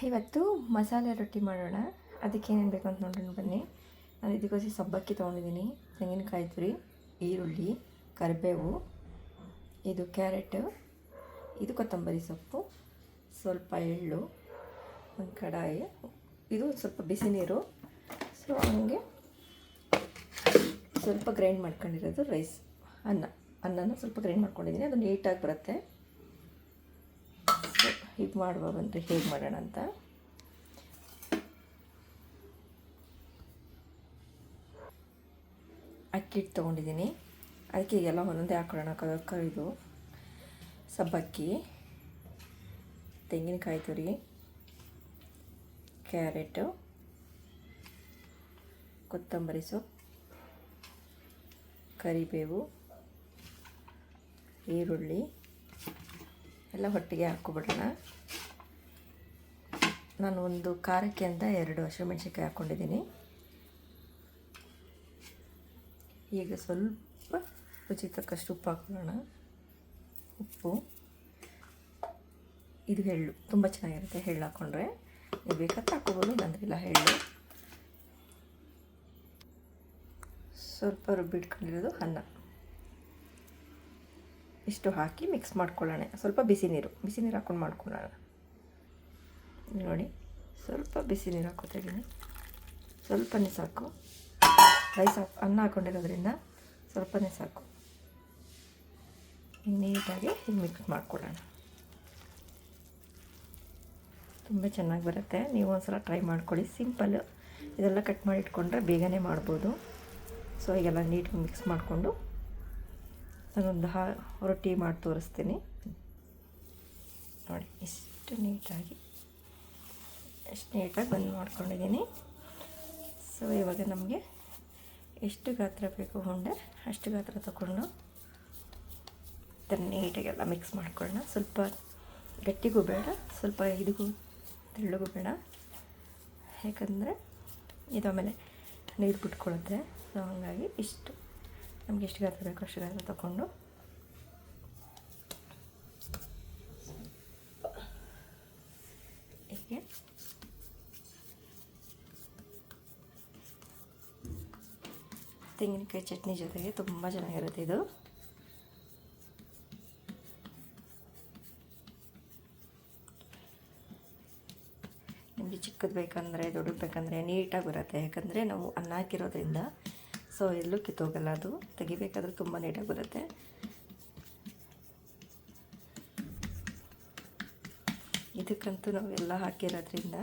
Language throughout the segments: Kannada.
ಇವತ್ತು ಮಸಾಲೆ ರೊಟ್ಟಿ ಮಾಡೋಣ. ಅದಕ್ಕೆ ಏನೇನು ಬೇಕು ಅಂತ ನೋಡೋಣ ಬನ್ನಿ. ನಾನು ಇದಕ್ಕೋಸ್ಕರ ಸಬ್ಬಕ್ಕಿ ತೊಗೊಂಡಿದ್ದೀನಿ, ತೆಂಗಿನಕಾಯಿ ತುರಿ, ಈರುಳ್ಳಿ, ಕರಿಬೇವು, ಇದು ಕ್ಯಾರೆಟು, ಇದು ಕೊತ್ತಂಬರಿ ಸೊಪ್ಪು, ಸ್ವಲ್ಪ ಎಳ್ಳು, ಒಂದು ಕಡಾಯಿ, ಇದು ಸ್ವಲ್ಪ ಬಿಸಿ ನೀರು. ಸೊ ಹಂಗೆ ಸ್ವಲ್ಪ ಗ್ರೈಂಡ್ ಮಾಡ್ಕೊಂಡಿರೋದು ರೈಸ್, ಅನ್ನನ ಸ್ವಲ್ಪ ಗ್ರೈಂಡ್ ಮಾಡ್ಕೊಂಡಿದ್ದೀನಿ, ಅದು ನೀಟಾಗಿ ಬರುತ್ತೆ. ಸೊ ಈಗ ಮಾಡುವ ಬಂದರೆ ಹೇಗೆ ಮಾಡೋಣ ಅಂತ. ಅಕ್ಕಿ ಹಿಟ್ಟು ತೊಗೊಂಡಿದ್ದೀನಿ, ಅದಕ್ಕೆ ಈಗೆಲ್ಲ ಒಂದೊಂದೇ ಹಾಕೊಳ್ಳೋಣ. ಇದು ಸಬ್ಬಕ್ಕಿ, ತೆಂಗಿನಕಾಯಿ ತುರಿ, ಕ್ಯಾರೆಟು, ಕೊತ್ತಂಬರಿ ಸೊಪ್ಪು, ಕರಿಬೇವು, ಈರುಳ್ಳಿ ಎಲ್ಲ ಒಟ್ಟಿಗೆ ಹಾಕ್ಕೊಬಿಡೋಣ. ನಾನು ಒಂದು ಖಾರಕ್ಕೆ ಅಂತ 2 ಹಸಿಮೆಣಸಿನ್ಕಾಯಿ ಹಾಕ್ಕೊಂಡಿದ್ದೀನಿ. ಈಗ ಸ್ವಲ್ಪ ರುಚಿ ತಕ್ಕಷ್ಟು ಉಪ್ಪು ಹಾಕೊಳ್ಳೋಣ. ಉಪ್ಪು, ಇದು ಎಳ್ಳು ತುಂಬ ಚೆನ್ನಾಗಿರುತ್ತೆ, ಎಳ್ಳು ಹಾಕ್ಕೊಂಡ್ರೆ ನೀವು ಬೇಕಾದ್ರೆ ಹಾಕ್ಕೋಬೋದು, ನಂದ್ರಿಲ್ಲ ಎಳ್ಳು. ಸ್ವಲ್ಪ ರುಬ್ಬಿಟ್ಕೊಂಡಿರೋದು ಅನ್ನ, ಇಷ್ಟು ಹಾಕಿ ಮಿಕ್ಸ್ ಮಾಡ್ಕೊಳ್ಳೋಣ. ಸ್ವಲ್ಪ ಬಿಸಿ ನೀರು ಹಾಕ್ಕೊಂಡು ಮಾಡ್ಕೊಳ್ಳೋಣ. ನೋಡಿ, ಸ್ವಲ್ಪ ಬಿಸಿ ನೀರು ಹಾಕೋತಾ ಇದ್ದೀನಿ, ಸ್ವಲ್ಪನೇ ಸಾಕು. ರೈಸ್ ಅನ್ನ ಹಾಕ್ಕೊಂಡಿರೋದ್ರಿಂದ ಸ್ವಲ್ಪನೇ ಸಾಕು. ನೀಟಾಗಿ ಮಿಕ್ಸ್ ಮಾಡ್ಕೊಳ್ಳೋಣ. ತುಂಬ ಚೆನ್ನಾಗಿ ಬರುತ್ತೆ, ನೀವು ಒಂದ್ಸಲ ಟ್ರೈ ಮಾಡ್ಕೊಳ್ಳಿ. ಸಿಂಪಲ್ಲು, ಇದೆಲ್ಲ ಕಟ್ ಮಾಡಿ ಇಟ್ಕೊಂಡ್ರೆ ಬೇಗನೆ ಮಾಡ್ಬೋದು. ಸೊ ಈಗೆಲ್ಲ ನೀಟಾಗಿ ಮಿಕ್ಸ್ ಮಾಡಿಕೊಂಡು ನಾನೊಂದು ರೊಟ್ಟಿ ಮಾಡಿ ತೋರಿಸ್ತೀನಿ ನೋಡಿ. ಎಷ್ಟು ನೀಟಾಗಿ ಬಂದು ಮಾಡ್ಕೊಂಡಿದ್ದೀನಿ. ಸೊ ಇವಾಗ ನಮಗೆ ಎಷ್ಟು ಗಾತ್ರ ಬೇಕು ಉಂಡೆ ಅಷ್ಟು ಗಾತ್ರ ತಗೊಂಡು ಅದನ್ನು ನೀಟಾಗೆಲ್ಲ ಮಿಕ್ಸ್ ಮಾಡ್ಕೊಳ್ಳೋಣ. ಸ್ವಲ್ಪ ಗಟ್ಟಿಗೂ ಬೇಡ, ಸ್ವಲ್ಪ ಇದಕ್ಕೂ ತೆಳ್ಳಗೂ ಬೇಡ, ಯಾಕಂದರೆ ಇದು ಆಮೇಲೆ ನೀರು ಬಿಟ್ಕೊಳ್ಳುತ್ತೆ. ಸೊ ಹಾಗಾಗಿ ಇಷ್ಟು ನಮಗೆ ಎಷ್ಟು ಗಾತ್ರ ಬೇಕು ಅಷ್ಟು ಗಾತ್ರ ತಗೊಂಡು ಹೀಗೆ ತೆಂಗಿನಕಾಯಿ ಚಟ್ನಿ ಜೊತೆಗೆ ತುಂಬ ಚೆನ್ನಾಗಿರುತ್ತೆ ಇದು. ನಿಮಗೆ ಚಿಕ್ಕದು ಬೇಕಂದರೆ ದೊಡ್ಡದು ಬೇಕಂದರೆ ನೀಟಾಗಿ ಬರುತ್ತೆ, ಯಾಕಂದರೆ ನಾವು ಅನ್ನ ಹಾಕಿರೋದ್ರಿಂದ ಸೊ ಎಲ್ಲೂ ಕಿತ್ತೋಗಲ್ಲ. ಅದು ತೆಗಿಬೇಕಾದ್ರೆ ತುಂಬ ನೀಟಾಗಿ ಬರುತ್ತೆ. ಇದಕ್ಕಂತೂ ನಾವು ಎಲ್ಲ ಹಾಕಿರೋದ್ರಿಂದ,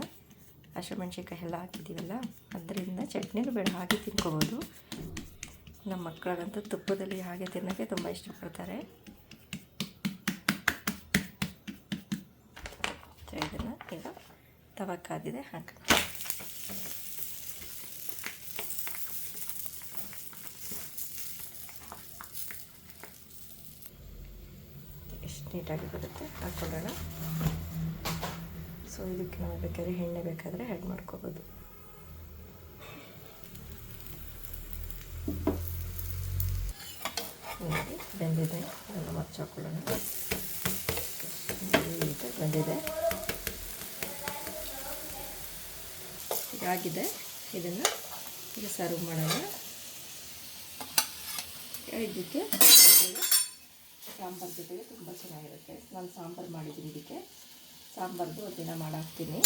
ಹಸಿಮೆಣ್ಸಿನ್ಕಾಯಿ ಎಲ್ಲ ಹಾಕಿದ್ದೀವಲ್ಲ, ಅದರಿಂದ ಚಟ್ನಿನೂ ಬೇಡ, ಹಾಗೆ ತಿನ್ಕೋಬೋದು. ನಮ್ಮ ಮಕ್ಕಳಿಗಂತೂ ತುಪ್ಪದಲ್ಲಿ ಹಾಗೆ ತಿನ್ನೋಕ್ಕೆ ತುಂಬ ಇಷ್ಟಪಡ್ತಾರೆ. ಸೊ ಇದನ್ನು ಈಗ ತವ ಕಾದಿದೆ ಹಾಕಿ ಎಷ್ಟು ನೀಟಾಗಿ ಬರುತ್ತೆ ಹಾಕ್ಕೊಳ್ಳೋಣ. ಸೊ ಇದಕ್ಕೆ ನಾವು ಬೇಕಾದ್ರೆ ಎಣ್ಣೆ ಬೇಕಾದರೆ ಆ್ಯಡ್ ಮಾಡ್ಕೋಬೋದು. ಬೆಂದಿದೆ, ಅದನ್ನು ಮಚ್ಚ ಹಾಕ್ಕೊಳ್ಳೋಣ. ಬೆಂದಿದೆ, ಇದಾಗಿದೆ. ಇದನ್ನು ಈಗ ಸರ್ವ್ ಮಾಡೋಣ. ಇದಕ್ಕೆ ಸಾಂಬಾರು ಜೊತೆಗೆ ತುಂಬ ಚೆನ್ನಾಗಿರುತ್ತೆ. ನಾನು ಸಾಂಬಾರು ಮಾಡಿದ್ದೀನಿ, ಇದಕ್ಕೆ ಸಾಂಬಾರ್ದು ಒಂದಿನ ಮಾಡಾಕ್ತೀನಿ.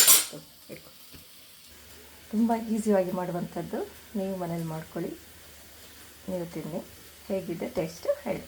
ತುಂಬ ಈಸಿಯಾಗಿ ಮಾಡುವಂಥದ್ದು, ನೀವು ಮನೇಲಿ ಮಾಡ್ಕೊಳ್ಳಿ, ನೀವು ತಿನ್ನಿ. ಹೇಗಿದೆ ಟೇಸ್ಟ್ ಹೇಳಿ.